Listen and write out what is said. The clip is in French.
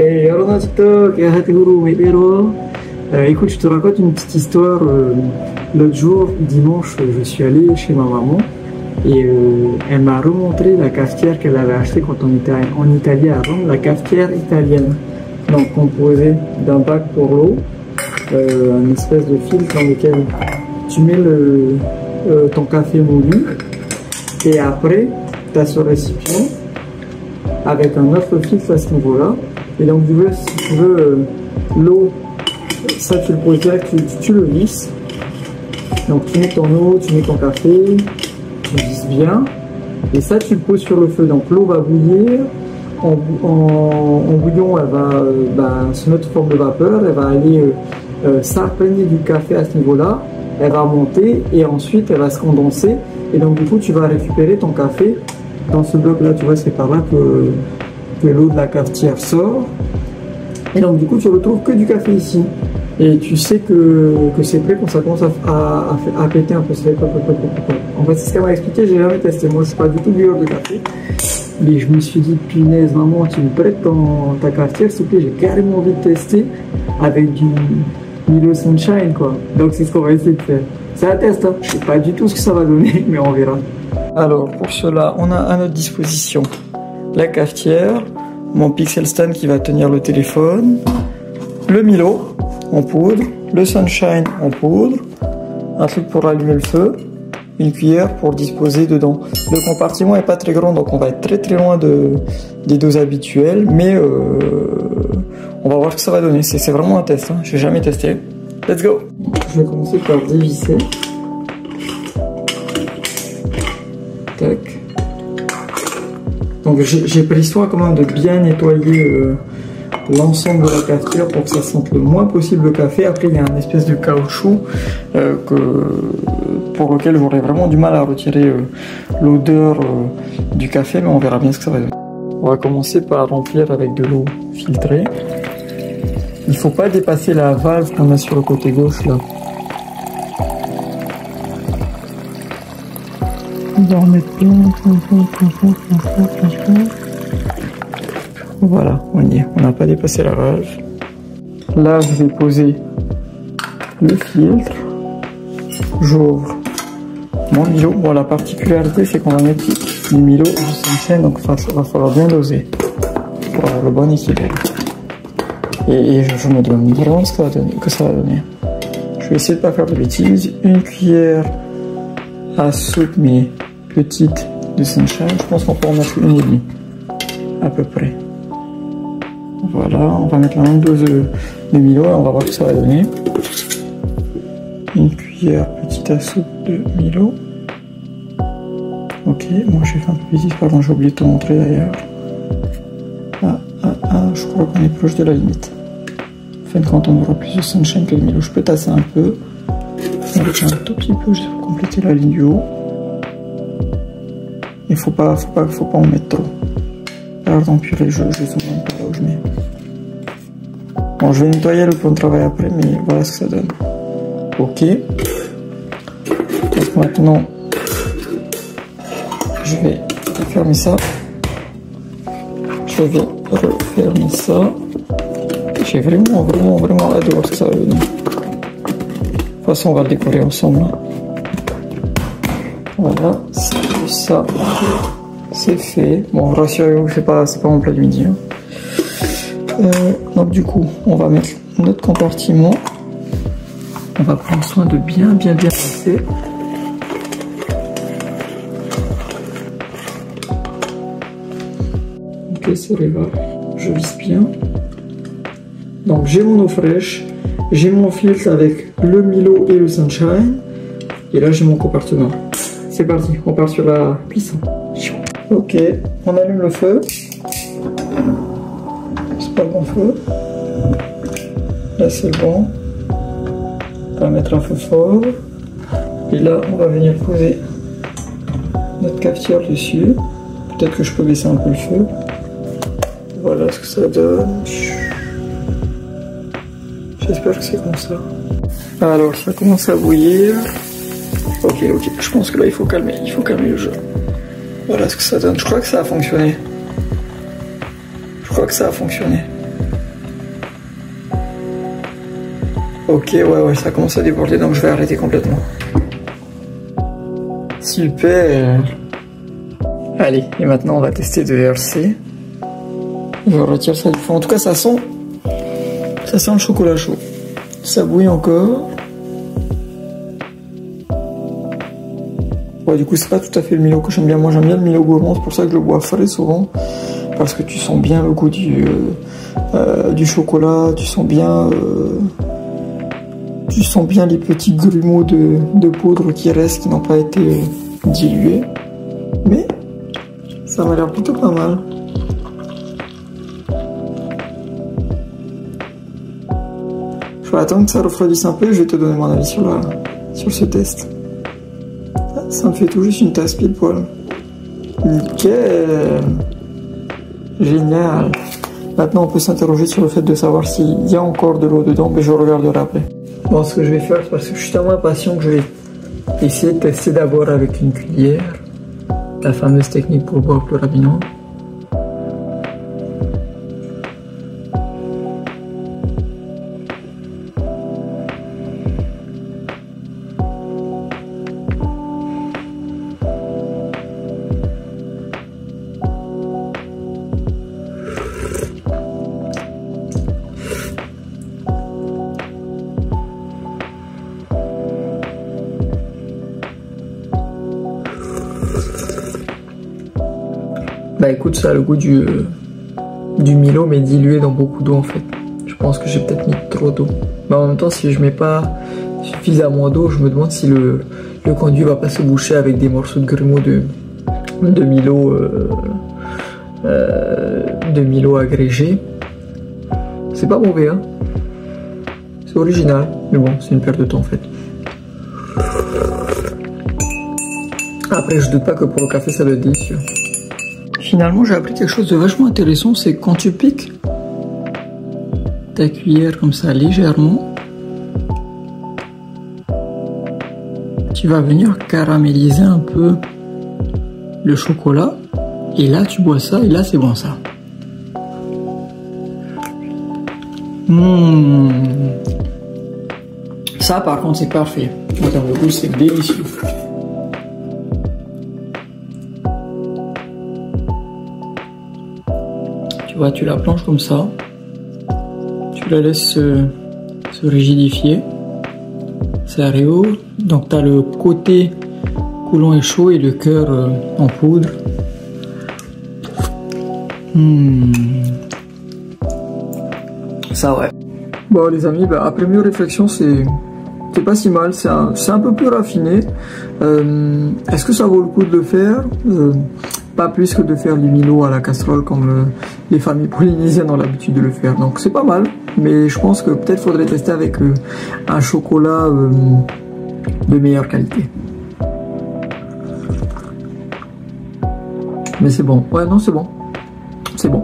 Et alors, écoute, je te raconte une petite histoire. L'autre jour, dimanche, je suis allé chez ma maman et elle m'a remontré la cafetière qu'elle avait achetée quand on était en Italie à Rome, la cafetière italienne. Donc, composée d'un bac pour l'eau, un espèce de filtre dans lequel tu mets ton café moulu et après, tu as ce récipient avec un autre filtre à ce niveau-là. Et donc, si tu veux l'eau, ça tu le poses direct, tu le visses. Donc, tu mets ton eau, tu mets ton café, tu visses bien. Et ça, tu le poses sur le feu. Donc, l'eau va bouillir. En bouillon, elle va se mettre sous forme de vapeur. Elle va aller s'imprégner du café à ce niveau-là. Elle va monter et ensuite, elle va se condenser. Et donc, du coup, tu vas récupérer ton café dans ce bloc-là. Tu vois, c'est par là que l'eau de la cafetière sort. Et donc du coup tu retrouves que du café ici. Et tu sais que c'est prêt quand ça commence à péter un peu. En fait c'est ce qu'elle m'a expliqué, j'ai jamais testé. Moi je suis pas du tout buveur de café. Mais je me suis dit punaise maman, tu me prêtes ta cafetière s'il te plaît, j'ai carrément envie de tester avec du Milo Sunshine quoi. Donc c'est ce qu'on va essayer de faire. C'est un test, hein. Je sais pas du tout ce que ça va donner, mais on verra. Alors pour cela, on a à notre disposition la cafetière, mon Pixel Stand qui va tenir le téléphone, le Milo en poudre, le Sunshine en poudre, un truc pour allumer le feu, une cuillère pour disposer dedans. Le compartiment est pas très grand donc on va être très loin des doses habituelles, mais on va voir ce que ça va donner. C'est vraiment un test, hein. Je n'ai jamais testé. Let's go. Je vais commencer par dévisser. Tac. Donc j'ai pris soin quand même de bien nettoyer l'ensemble de la cafetière pour que ça sente le moins possible le café. Après il y a un espèce de caoutchouc pour lequel j'aurais vraiment du mal à retirer l'odeur du café, mais on verra bien ce que ça va donner. On va commencer par remplir avec de l'eau filtrée. Il ne faut pas dépasser la valve qu'on a sur le côté gauche là. On va remettre plein. Voilà, on y est. On n'a pas dépassé la valve. Là, je vais poser le filtre. J'ouvre mon Milo. Bon, la particularité, c'est qu'on va mettre du Milo du Sunshine, donc il va falloir bien doser pour avoir le bon équilibre. Et je me demande vraiment ce que ça va donner. Je vais essayer de ne pas faire de bêtises. Une cuillère à soupe, mais petite de Sunshine. Je pense qu'on peut en mettre une et demie, à peu près. Voilà, on va mettre la même dose de Milo et on va voir ce que ça va donner. Une cuillère petite à soupe de Milo. Ok, moi j'ai fait un peu bêtise, pardon, j'ai oublié de te montrer d'ailleurs. Je crois qu'on est proche de la limite. Enfin, quand on aura plus de Sunshine que de Milo, je peux tasser un peu. On va un tout petit peu juste pour compléter la ligne du haut. Il faut pas en mettre trop. Pardon, purée, je zoome un peu là où je mets. Bon, je vais nettoyer le plan de travail après, mais voilà ce que ça donne. Ok. Donc maintenant, je vais fermer ça. Je vais refermer ça. J'ai vraiment hâte de voir ce que ça va donner. De toute façon, on va le décorer ensemble. Voilà, ça, c'est fait. Bon, rassurez-vous, c'est pas mon plat du midi. Hein. Donc du coup, on va mettre notre compartiment. On va prendre soin de bien passer. Ok, c'est les valves. Je visse bien. Donc j'ai mon eau fraîche, j'ai mon filtre avec le Milo et le Sunshine. Et là j'ai mon compartiment. C'est parti, on part sur la cuisson. Ok, on allume le feu. C'est pas le bon feu. Là c'est bon. On va mettre un feu fort. Et là on va venir poser notre cafetière dessus. Peut-être que je peux baisser un peu le feu. Voilà ce que ça donne. J'espère que c'est comme ça. Alors ça commence à bouillir. Ok, je pense que là il faut calmer le jeu. Voilà ce que ça donne. Je crois que ça a fonctionné. Ok, ouais, ça commence à déborder, donc je vais arrêter complètement. Super. Allez, et maintenant on va tester de verser. Je retire ça du fond. En tout cas, ça sent le chocolat chaud. Ça bouille encore. Ouais, du coup, c'est pas tout à fait le Milo que j'aime bien. Moi, j'aime bien le Milo gourmand, c'est pour ça que je le bois frais souvent. Parce que tu sens bien le goût du chocolat, tu sens bien les petits grumeaux de poudre qui restent, qui n'ont pas été dilués. Mais ça m'a l'air plutôt pas mal. Je vais attendre que ça refroidisse un peu et je vais te donner mon avis sur ce test. Ça me fait tout juste une tasse pile poil. Nickel. Génial. Maintenant on peut s'interroger sur le fait de savoir s'il y a encore de l'eau dedans, mais je regarderai après. Bon, ce que je vais faire, parce que je suis tellement impatient que je vais essayer de tester d'abord avec une cuillère. La fameuse technique pour boire plus rapidement. Bah écoute, ça a le goût du Milo mais dilué dans beaucoup d'eau en fait. Je pense que j'ai peut-être mis trop d'eau. Mais en même temps, si je mets pas suffisamment d'eau, je me demande si le conduit va pas se boucher avec des morceaux de grumeaux de Milo agrégé. C'est pas mauvais, hein. C'est original, mais bon, c'est une perte de temps en fait. Après, je doute pas que pour le café, ça doit être délicieux. Finalement, j'ai appris quelque chose de vachement intéressant, c'est que quand tu piques ta cuillère comme ça légèrement, tu vas venir caraméliser un peu le chocolat, et là tu bois ça, et là c'est bon ça. Ça par contre c'est parfait, en termes de goût c'est délicieux. Tu la planches comme ça, tu la laisses se rigidifier, ça réouvre, donc tu as le côté coulant et chaud et le cœur en poudre. Ça ouais. Bon les amis, bah, après mieux réflexion, c'est pas si mal, c'est un peu plus raffiné. Est-ce que ça vaut le coup de le faire? Pas plus que de faire du Milo à la casserole comme les familles polynésiennes ont l'habitude de le faire. Donc c'est pas mal, mais je pense que peut-être faudrait tester avec un chocolat de meilleure qualité. Mais c'est bon. Ouais, non, c'est bon. C'est bon.